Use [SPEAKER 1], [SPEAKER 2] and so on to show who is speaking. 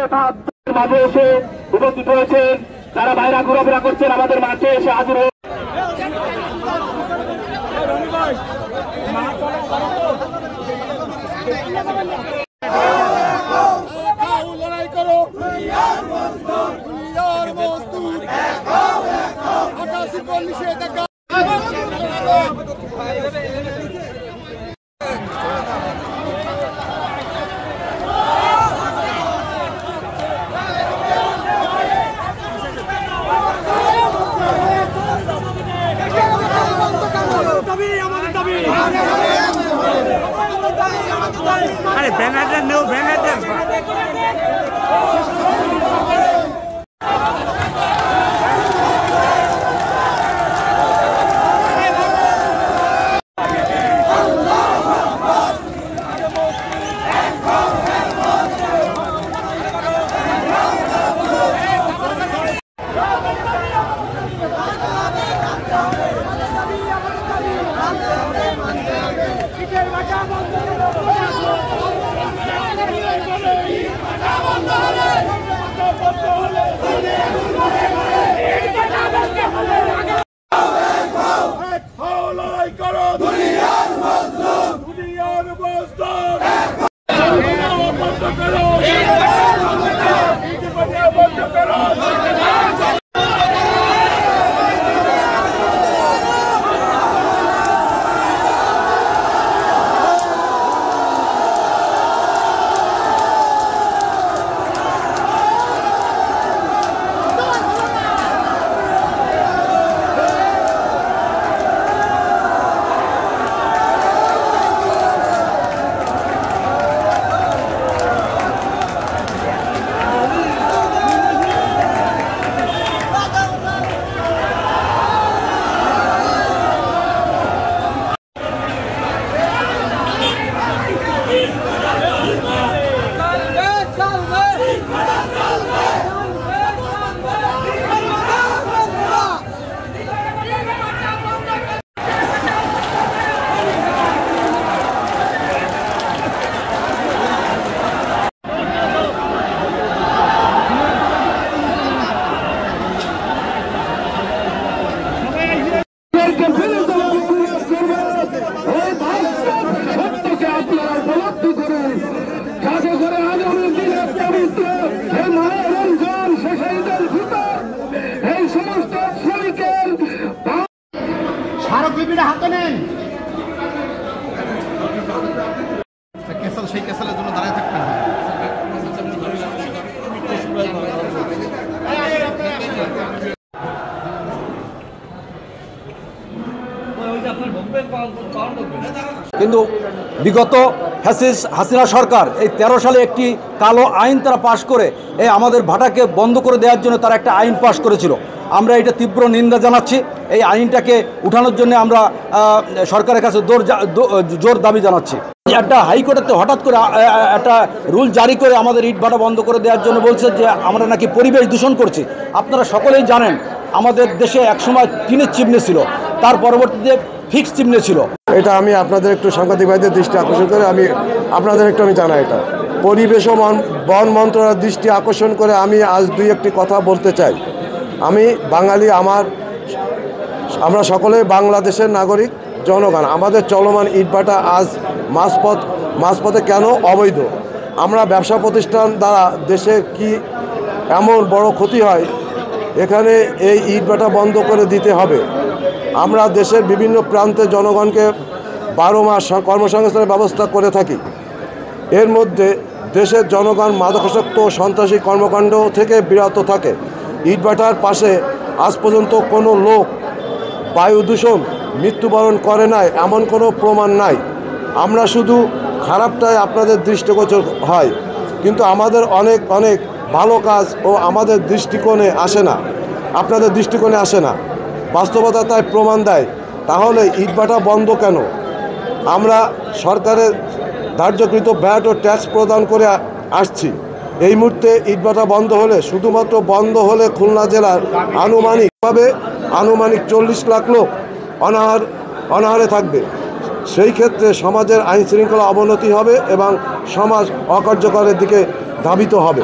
[SPEAKER 1] নেতা মাঝে এসে উপস্থিত হয়েছেন, তারা বাইরে ঘোরাফেরা করছেন, আমাদের মাঠে এসে হাজির হয়ে
[SPEAKER 2] अरे बैनर नो बैनर
[SPEAKER 3] স্মারকলিপিটা হাতে নেন। ক্যাসেল সেই ক্যাসেলের জন্য দাঁড়িয়ে থাকতেন।
[SPEAKER 4] কিন্তু বিগত হাসিনা সরকার এই 13 সালে একটি কালো আইন তারা পাশ করে এই আমাদের ভাটাকে বন্ধ করে দেওয়ার জন্য তারা একটা আইন পাশ করেছিল। আমরা এটা তীব্র নিন্দা জানাচ্ছি। এই আইনটাকে উঠানোর জন্য আমরা সরকারের কাছে জোর দাবি জানাচ্ছি। একটা হাইকোর্টেতে হঠাৎ করে একটা রুল জারি করে আমাদের ইট ভাটা বন্ধ করে দেওয়ার জন্য বলছে যে আমরা নাকি পরিবেশ দূষণ করছি। আপনারা সকলেই জানেন আমাদের দেশে একসময় টিনের চিমনি ছিল, তার পরবর্তীতে ফিক্সড চিমনি ছিল।
[SPEAKER 5] এটা আমি আপনাদের একটু সাংবাদিক ভাইদের দৃষ্টি আকর্ষণ করে আপনাদের একটু জানাই। এটা পরিবেশ ও বন মন্ত্রণালয়ের দৃষ্টি আকর্ষণ করে আমি আজ দুই একটি কথা বলতে চাই। আমি বাঙালি, আমরা সকলে বাংলাদেশের নাগরিক জনগণ। আমাদের চলমান ইটভাটা আজ মাঝপথে কেন অবৈধ? আমরা ব্যবসা প্রতিষ্ঠান দ্বারা দেশের কি এমন বড় ক্ষতি হয়? এখানে এই ইটভাটা বন্ধ করে দিতে হবে। আমরা দেশের বিভিন্ন প্রান্তে জনগণকে 12 মাস কর্মসংস্থানের ব্যবস্থা করে থাকি। এর মধ্যে দেশের জনগণ মাদকাসক্ত সন্ত্রাসী কর্মকাণ্ড থেকে বিরত থাকে। ইটভাটার পাশে আজ পর্যন্ত কোনো লোক বায়ু দূষণ মৃত্যুবরণ করে নাই এমন কোনো প্রমাণ নাই। আমরা শুধু খারাপটাই আপনাদের দৃষ্টিগোচর হয়, কিন্তু আমাদের অনেক অনেক ভালো কাজ ও আমাদের দৃষ্টিকোণে আসে না, আপনাদের দৃষ্টিকোণে আসে না। বাস্তবতা তাই প্রমাণ দেয়। তাহলে ইটভাটা বন্ধ কেন? আমরা সরকারের ধার্যকৃত ভ্যাট ও ট্যাক্স প্রদান করে আসছি। এই মুহূর্তে ইটভাটা বন্ধ হলে, শুধুমাত্র বন্ধ হলে খুলনা জেলার আনুমানিক 40 লাখ লোক অনাহারে থাকবে। সেই ক্ষেত্রে সমাজের আইন শৃঙ্খলা অবনতি হবে এবং সমাজ অকার্যকরের দিকে ধাবিত হবে।